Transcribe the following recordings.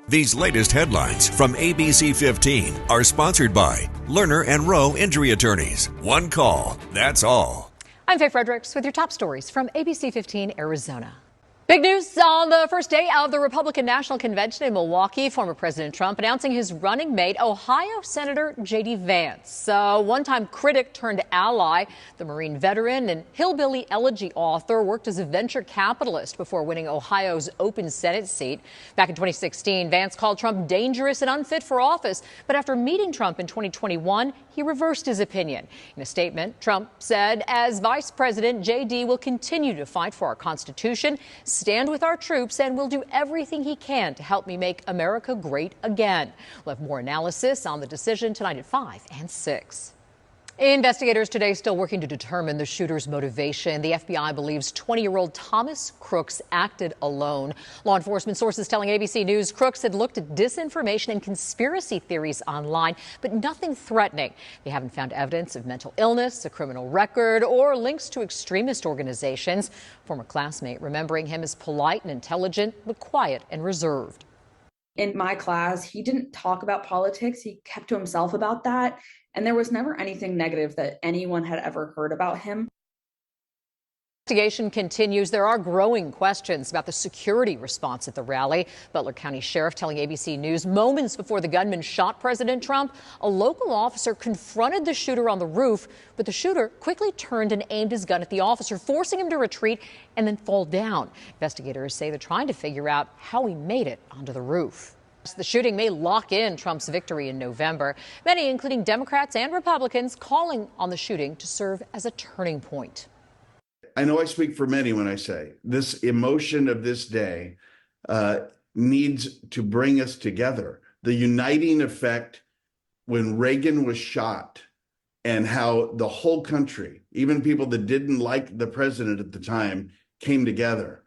These latest headlines from ABC15 are sponsored by Lerner and Rowe Injury Attorneys. One call, that's all. I'm Faye Fredericks with your top stories from ABC15 Arizona. Big news on the first day of the Republican National Convention in Milwaukee. Former President Trump announcing his running mate, Ohio Senator J.D. Vance. A one-time critic turned ally, the Marine veteran and hillbilly elegy author, worked as a venture capitalist before winning Ohio's open Senate seat. Back in 2016, Vance called Trump dangerous and unfit for office. But after meeting Trump in 2021, he reversed his opinion. In a statement, Trump said, as vice president, J.D. will continue to fight for our Constitution, stand with our troops, and will do everything he can to help me make America great again. We'll have more analysis on the decision tonight at 5 and 6. Investigators today still working to determine the shooter's motivation. The FBI believes 20-year-old Thomas Crooks acted alone. Law enforcement sources telling ABC News Crooks had looked at disinformation and conspiracy theories online, but nothing threatening. They haven't found evidence of mental illness, a criminal record, or links to extremist organizations. Former classmate remembering him as polite and intelligent, but quiet and reserved. In my class, he didn't talk about politics. He kept to himself about that. And there was never anything negative that anyone had ever heard about him. Investigation continues. There are growing questions about the security response at the rally. Butler County Sheriff telling ABC News moments before the gunman shot President Trump, a local officer confronted the shooter on the roof, but the shooter quickly turned and aimed his gun at the officer, forcing him to retreat and then fall down. Investigators say they're trying to figure out how he made it onto the roof. The shooting may lock in Trump's victory in November. Many, including Democrats and Republicans, calling on the shooting to serve as a turning point. I know I speak for many when I say this emotion of this day needs to bring us together. The uniting effect when Reagan was shot and how the whole country, even people that didn't like the president at the time, came together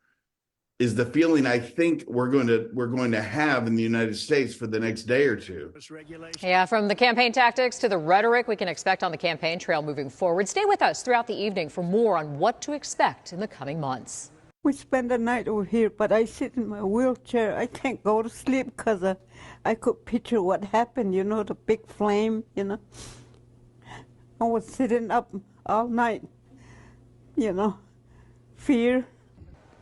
is the feeling I think we're going to have in the United States for the next day or two. Yeah, from the campaign tactics to the rhetoric we can expect on the campaign trail moving forward. Stay with us throughout the evening for more on what to expect in the coming months. We spend the night over here, but I sit in my wheelchair. I can't go to sleep because I could picture what happened, you know, the big flame, you know. I was sitting up all night, you know, fear.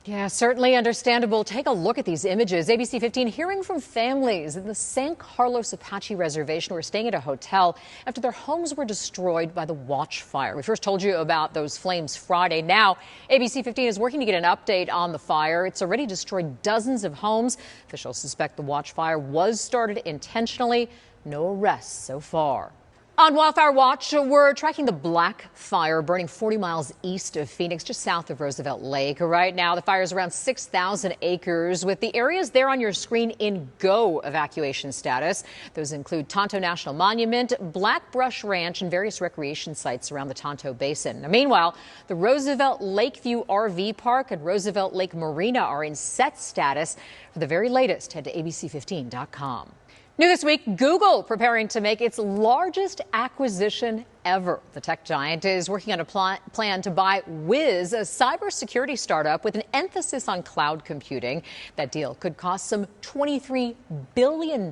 Yeah, certainly understandable. Take a look at these images. ABC 15 hearing from families in the San Carlos Apache Reservation who are staying at a hotel after their homes were destroyed by the watch fire. We first told you about those flames Friday. Now, ABC 15 is working to get an update on the fire. It's already destroyed dozens of homes. Officials suspect the watch fire was started intentionally. No arrests so far. On Wildfire Watch, we're tracking the Black Fire burning 40 miles east of Phoenix, just south of Roosevelt Lake. Right now, the fire is around 6,000 acres, with the areas there on your screen in go evacuation status. Those include Tonto National Monument, Black Brush Ranch, and various recreation sites around the Tonto Basin. Now, meanwhile, the Roosevelt Lakeview RV Park and Roosevelt Lake Marina are in set status. For the very latest, head to ABC15.com. New this week, Google preparing to make its largest acquisition ever. The tech giant is working on a plan to buy Wiz, a cybersecurity startup with an emphasis on cloud computing. That deal could cost some $23 billion.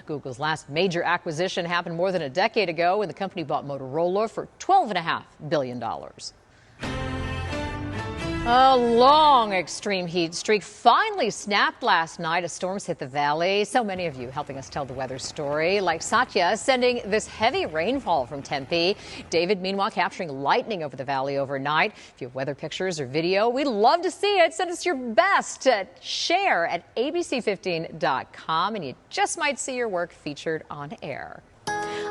Google's last major acquisition happened more than a decade ago when the company bought Motorola for $12.5 billion. A long extreme heat streak finally snapped last night as storms hit the valley. So many of you helping us tell the weather story, like Satya sending this heavy rainfall from Tempe. David, meanwhile, capturing lightning over the valley overnight. If you have weather pictures or video, we'd love to see it. Send us your best to share at ABC15.com, and you just might see your work featured on air.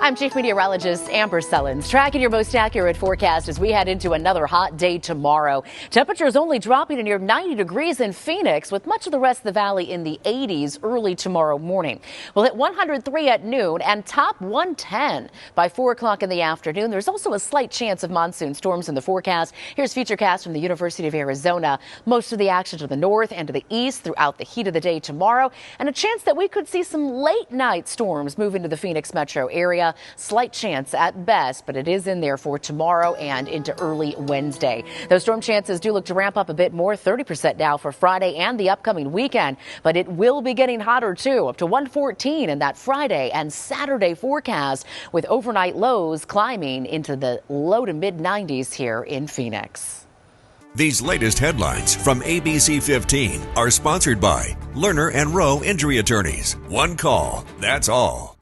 I'm Chief Meteorologist Amber Sellens, tracking your most accurate forecast as we head into another hot day tomorrow. Temperatures only dropping to near 90 degrees in Phoenix, with much of the rest of the valley in the 80s early tomorrow morning. We'll hit 103 at noon and top 110 by 4 o'clock in the afternoon. There's also a slight chance of monsoon storms in the forecast. Here's Futurecast from the University of Arizona. Most of the action to the north and to the east throughout the heat of the day tomorrow, and a chance that we could see some late night storms move into the Phoenix metro area. area. Slight chance at best, but it is in there for tomorrow and into early Wednesday. Those storm chances do look to ramp up a bit more, 30% now for Friday and the upcoming weekend. But it will be getting hotter too, up to 114 in that Friday and Saturday forecast, with overnight lows climbing into the low to mid 90s here in Phoenix. These latest headlines from ABC15 are sponsored by Lerner and Rowe Injury Attorneys. One call, that's all.